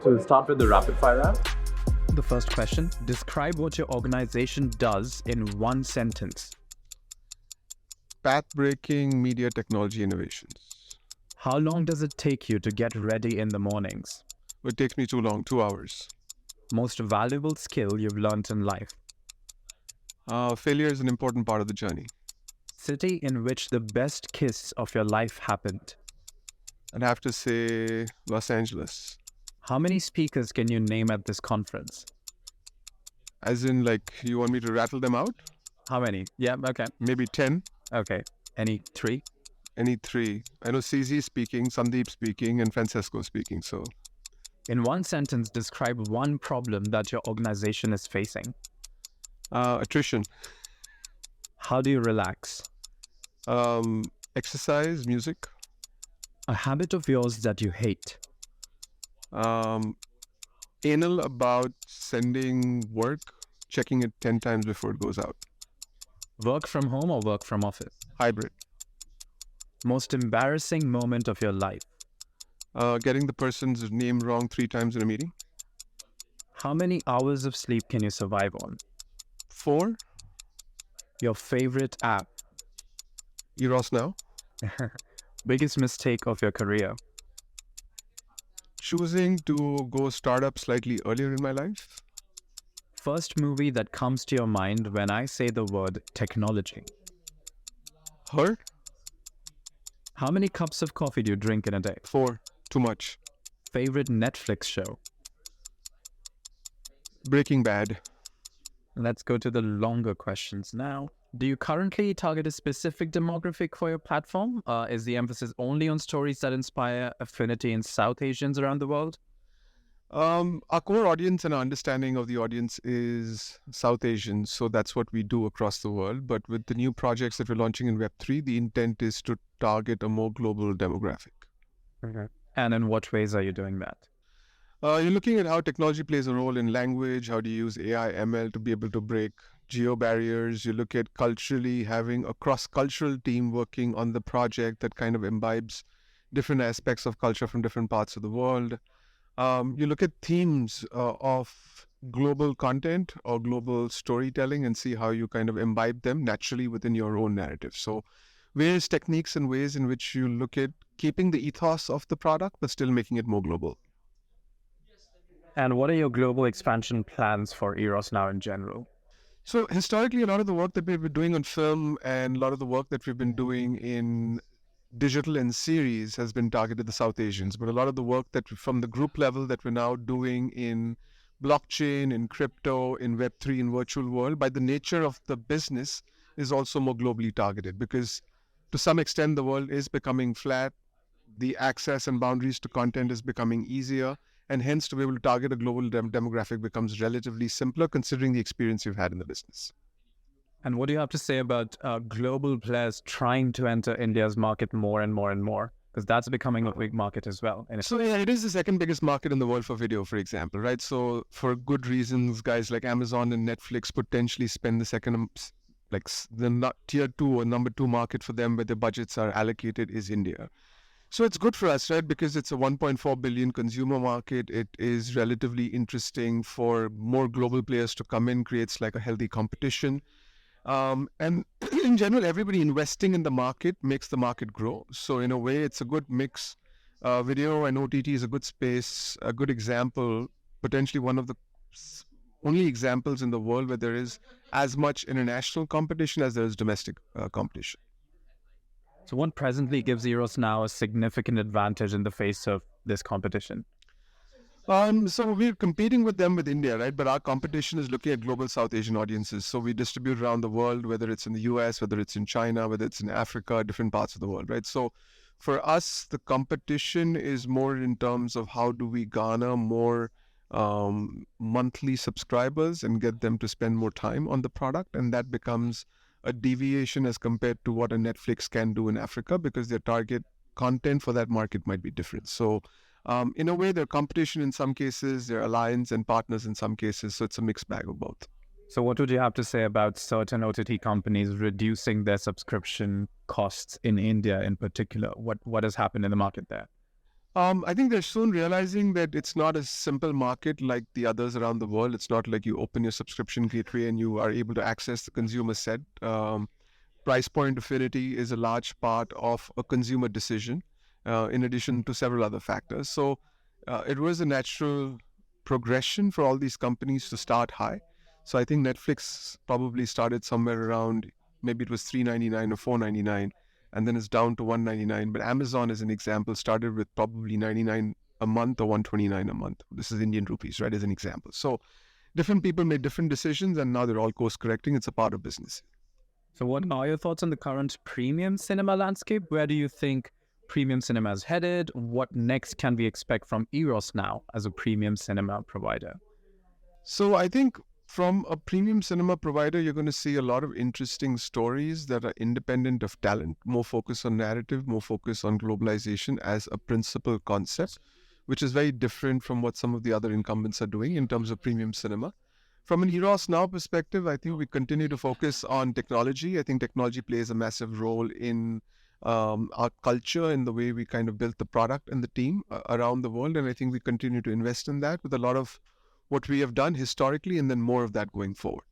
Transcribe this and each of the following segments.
So we'll start with the rapid fire round. The first question, describe what your organization does in one sentence. Path-breaking media technology innovations. How long does it take you to get ready in the mornings? It takes me too long, 2 hours. Most valuable skill you've learned in life. Failure is an important part of the journey. City in which the best kiss of your life happened. I'd have to say Los Angeles. How many speakers can you name at this conference? As in, like, you want me to rattle them out? How many? Yeah, okay. Maybe 10. Okay. Any 3? Any 3. I know CZ speaking, Sandeep speaking, and Francesco speaking, so... In one sentence, describe one problem that your organization is facing. Attrition. How do you relax? Exercise, music. A habit of yours that you hate. Anal about sending work, checking it 10 times before it goes out. Work from home or work from office? Hybrid. Most embarrassing moment of your life. Getting the person's name wrong 3 times in a meeting. How many hours of sleep can you survive on? 4. Your favorite app. Eros Now. Biggest mistake of your career. Choosing to go startup slightly earlier in my life. First movie that comes to your mind when I say the word technology. Her. How many cups of coffee do you drink in a day? 4. Too much. Favorite Netflix show? Breaking Bad. Let's go to the longer questions now. Do you currently target a specific demographic for your platform? Is the emphasis only on stories that inspire affinity in South Asians around the world? Our core audience and our understanding of the audience is South Asian, so that's what we do across the world. But with the new projects that we're launching in Web3, the intent is to target a more global demographic. Okay. And in what ways are you doing that? You're looking at how technology plays a role in language, how do you use AI, ML to be able to break geo barriers. You look at culturally having a cross-cultural team working on the project that kind of imbibes different aspects of culture from different parts of the world. You look at themes of global content or global storytelling and see how you kind of imbibe them naturally within your own narrative. So various techniques and ways in which you look at keeping the ethos of the product, but still making it more global. And what are your global expansion plans for Eros Now in general? So historically, a lot of the work that we've been doing on film and a lot of the work that we've been doing in digital and series has been targeted the South Asians. But a lot of the work that from the group level that we're now doing in blockchain, in crypto, in Web3, in virtual world, by the nature of the business, is also more globally targeted because to some extent the world is becoming flat. The access and boundaries to content is becoming easier. And hence, to be able to target a global demographic becomes relatively simpler considering the experience you've had in the business. And what do you have to say about global players trying to enter India's market more and more and more? Because that's becoming a big market as well. So yeah, it is the second biggest market in the world for video, for example, right? So for good reasons, guys like Amazon and Netflix potentially spend the second, like the tier 2 or number 2 market for them where the budgets are allocated is India. So it's good for us, right? Because it's a 1.4 billion consumer market. It is relatively interesting for more global players to come in, creates like a healthy competition. And in general, everybody investing in the market makes the market grow. So in a way, it's a good mix. Video and OTT is a good space, a good example, potentially one of the only examples in the world where there is as much international competition as there is domestic competition. So what presently gives Eros Now a significant advantage in the face of this competition? So we're competing with them with India, right? But our competition is looking at global South Asian audiences. So we distribute around the world, whether it's in the US, whether it's in China, whether it's in Africa, different parts of the world, right? So for us, the competition is more in terms of how do we garner more monthly subscribers and get them to spend more time on the product. And that becomes a deviation as compared to what a Netflix can do in Africa because their target content for that market might be different. So in a way, they're competition in some cases, they're alliance and partners in some cases. So it's a mixed bag of both. So what would you have to say about certain OTT companies reducing their subscription costs in India in particular? What has happened in the market there? I think they're soon realizing that it's not a simple market like the others around the world. It's not like you open your subscription gateway and you are able to access the consumer set. Price point affinity is a large part of a consumer decision, in addition to several other factors. So it was a natural progression for all these companies to start high. So I think Netflix probably started somewhere around, maybe it was $3.99 or $4.99, and then it's down to $1.99. But Amazon, as an example, started with probably 99 a month or 129 a month. This is Indian rupees, right? As an example. So different people made different decisions, and now they're all course correcting. It's a part of business. So what are your thoughts on the current premium cinema landscape? Where do you think premium cinema is headed? What next can we expect from Eros now as a premium cinema provider? So I think from a premium cinema provider, you're going to see a lot of interesting stories that are independent of talent, more focus on narrative, more focus on globalization as a principal concept, which is very different from what some of the other incumbents are doing in terms of premium cinema. From an Eros Now perspective, I think we continue to focus on technology. I think technology plays a massive role in our culture, in the way we kind of built the product and the team around the world. And I think we continue to invest in that with a lot of what we have done historically and then more of that going forward.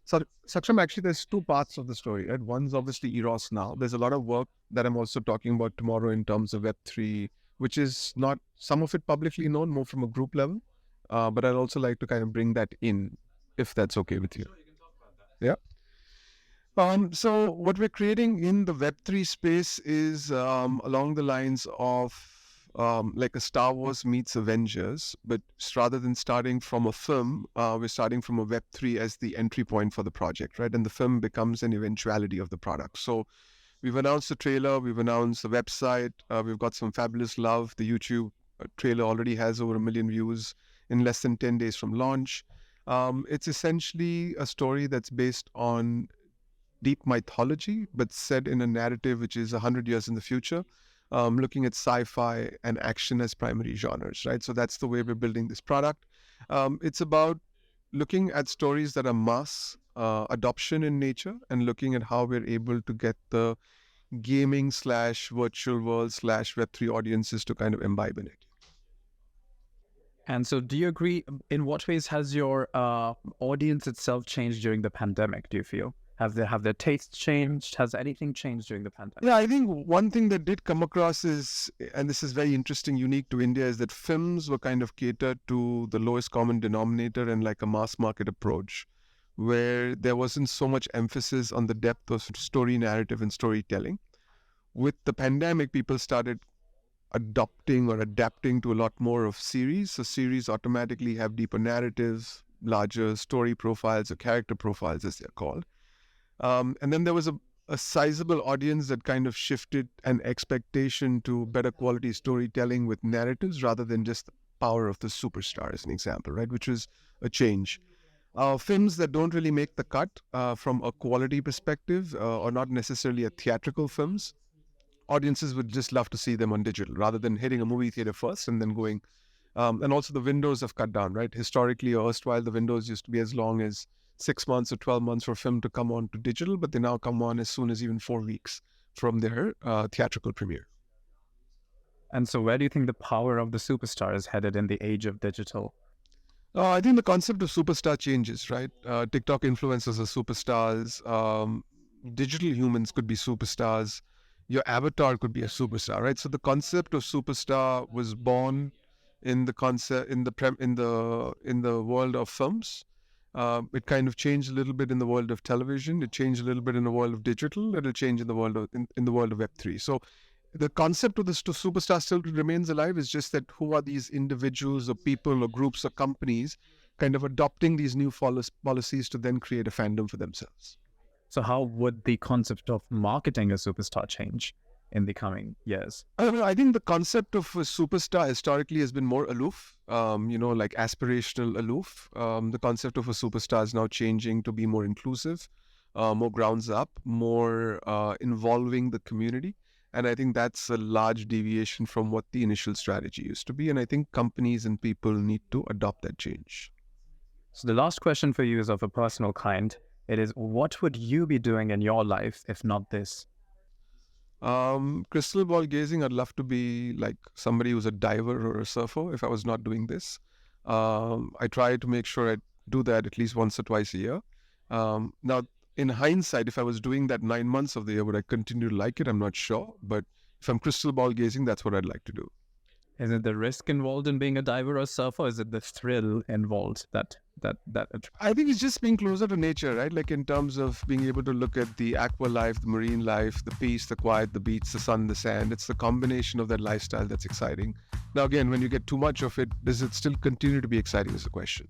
So, Saksham, actually, there's two parts of the story, right? One's obviously Eros Now. There's a lot of work that I'm also talking about tomorrow in terms of Web3, which is not some of it publicly known, more from a group level. But I'd also like to kind of bring that in, if that's okay with you. Yeah. So what we're creating in the Web3 space is along the lines of like a Star Wars meets Avengers, but rather than starting from a film, we're starting from a Web3 as the entry point for the project, right? And the film becomes an eventuality of the product. So we've announced the trailer, we've announced the website, we've got some fabulous love. The YouTube trailer already has over 1 million views in less than 10 days from launch. It's essentially a story that's based on deep mythology, but set in a narrative which is 100 years in the future, looking at sci-fi and action as primary genres, right? So that's the way we're building this product. It's about looking at stories that are mass adoption in nature and looking at how we're able to get the gaming slash virtual world slash Web3 audiences to kind of imbibe in it. And so do you agree, in what ways has your audience itself changed during the pandemic, do you feel? Have their tastes changed? Has anything changed during the pandemic? Yeah, I think one thing that did come across is, and this is very interesting, unique to India, is that films were kind of catered to the lowest common denominator and like a mass market approach, where there wasn't so much emphasis on the depth of story narrative and storytelling. With the pandemic, people started adopting or adapting to a lot more of series. So series automatically have deeper narratives, larger story profiles or character profiles, as they're called. And then there was a sizable audience that kind of shifted an expectation to better quality storytelling with narratives rather than just the power of the superstar, as an example, right? Which was a change. Films that don't really make the cut from a quality perspective or not necessarily a theatrical films, audiences would just love to see them on digital rather than hitting a movie theater first and then going. And also the windows have cut down, right? Historically or erstwhile, the windows used to be as long as 6 months or 12 months for a film to come on to digital, but they now come on as soon as even 4 weeks from their theatrical premiere. And so where do you think the power of the superstar is headed in the age of digital? I think the concept of superstar changes, right? TikTok influencers are superstars. Digital humans could be superstars. Your avatar could be a superstar, right? So the concept of superstar was born in the concept in the world of films. It kind of changed a little bit in the world of television. It changed a little bit in the world of digital. It'll change in the world of in the world of Web3. So the concept of the superstar still remains alive. It's just that who are these individuals or people or groups or companies kind of adopting these new policies to then create a fandom for themselves. So how would the concept of marketing a superstar change in the coming years? I don't know. I think the concept of a superstar historically has been more aloof, like aspirational aloof. The concept of a superstar is now changing to be more inclusive, more grounds up, more involving the community. And I think that's a large deviation from what the initial strategy used to be. And I think companies and people need to adopt that change. So the last question for you is of a personal kind. It is, what would you be doing in your life if not this? Crystal ball gazing, I'd love to be like somebody who's a diver or a surfer if I was not doing this. I try to make sure I do that at least once or twice a year. Now, in hindsight, if I was doing that 9 months of the year, would I continue to like it? I'm not sure. But if I'm crystal ball gazing, that's what I'd like to do. Is it the risk involved in being a diver or surfer? Or is it the thrill involved that I think it's just being closer to nature, right? Like in terms of being able to look at the aqua life, the marine life, the peace, the quiet, the beach, the sun, the sand. It's the combination of that lifestyle that's exciting. Now, again, when you get too much of it, does it still continue to be exciting is the question.